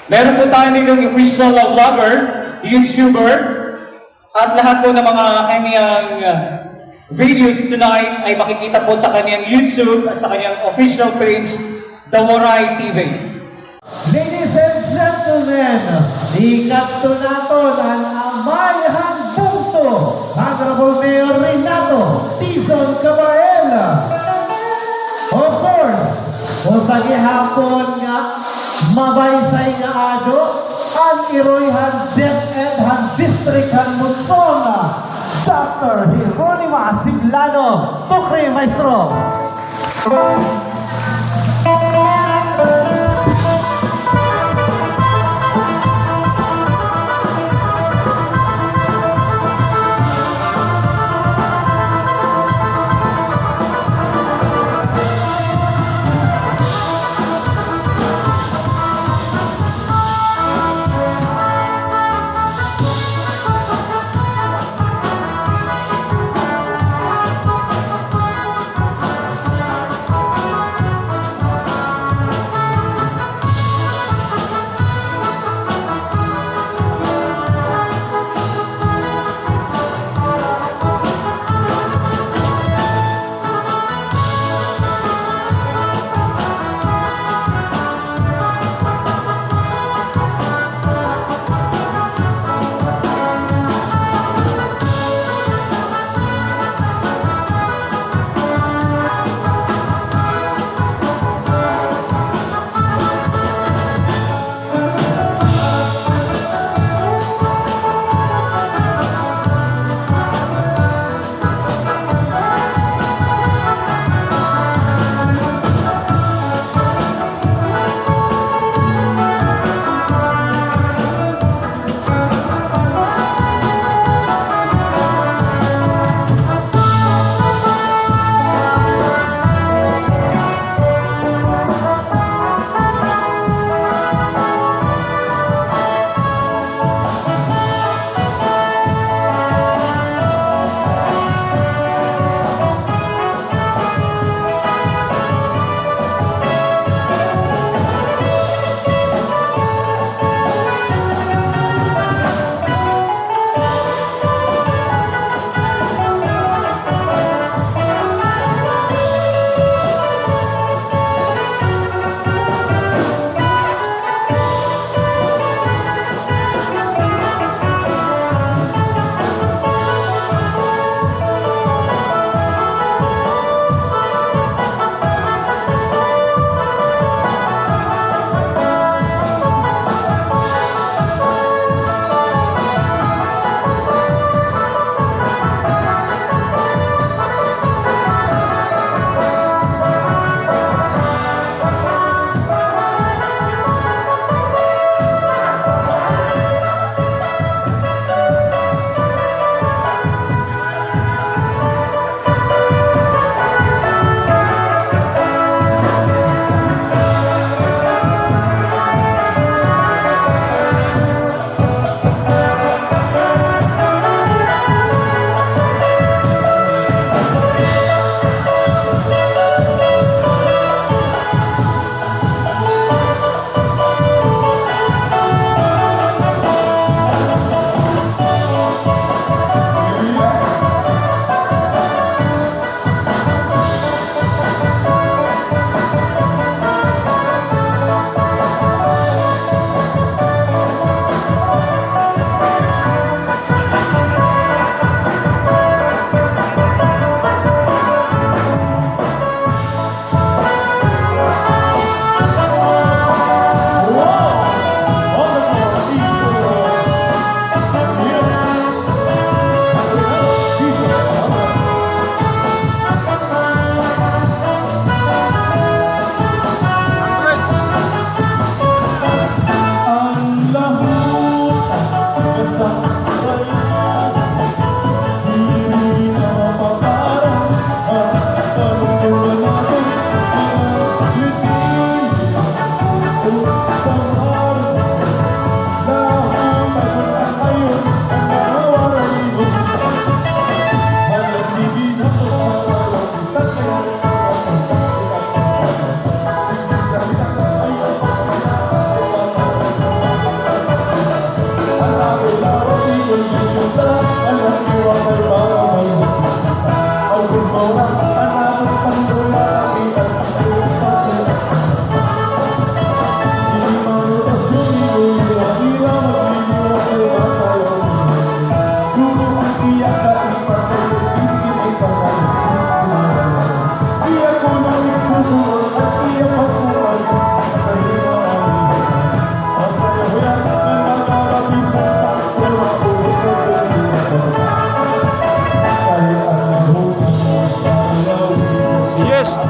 Meron po tayo ditong official vlogger, YouTuber, at lahat po ng mga kanyang videos tonight ay makikita po sa kanyang YouTube at sa kanyang official page, The Waray TV. Ladies and gentlemen, ikat nato ng Amayhan Bugto, Honorable Mayor Renato Tizon Cabaela. Of course, o sa gihapon nga, mabaysay nga ado, ang Iroyhan DepEd District Munsona, Dr. Hieronima Siglano. Tukri, Maestro.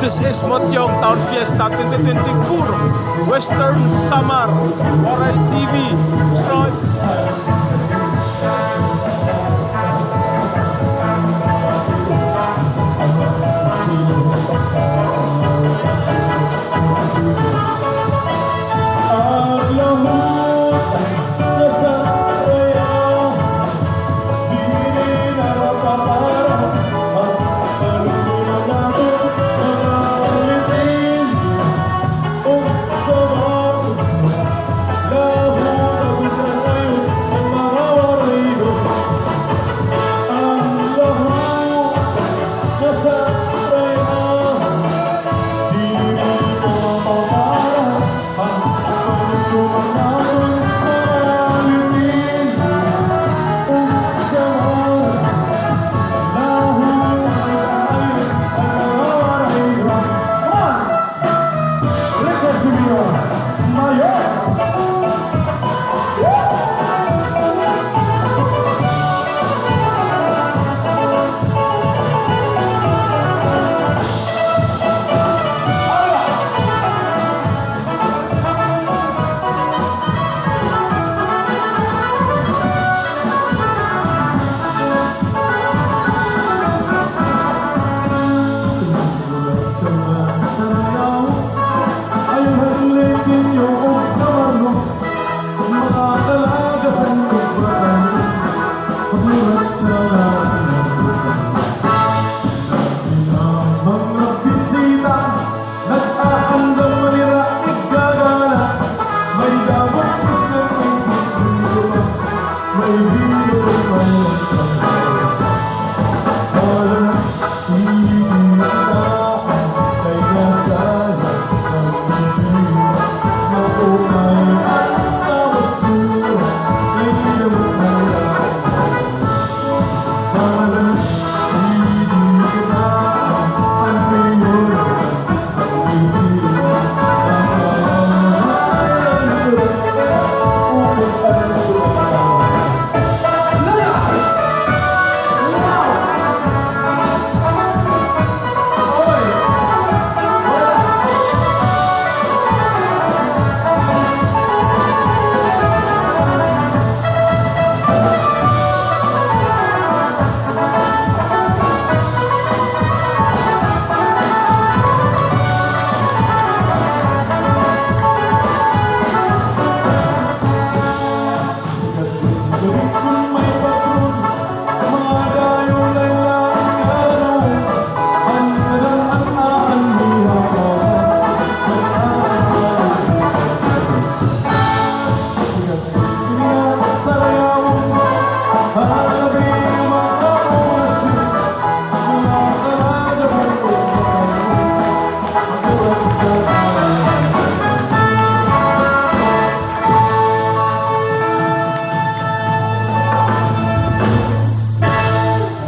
This is Motyong Town Fiesta 2024 Western Samar Waray TV. Subscribe. Ang lahat nasa kaya, di na mapaparang ang kalukulan natin. Nakalitin ang sama, lahat na ngayon ang mga warido. Ang lahat nasa kaya, di na mapaparang ang kalukulan natin. Nakalitin ang sama, lahat na ngayon ang mga warido. Request Mayor!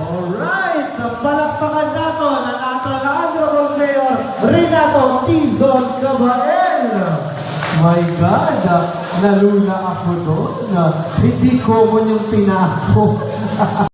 Alright, palakpakan natin ang ating Honorable Mayor Renato Tizon Cabael. My God, naluna ako doon. Hindi common yung pinako.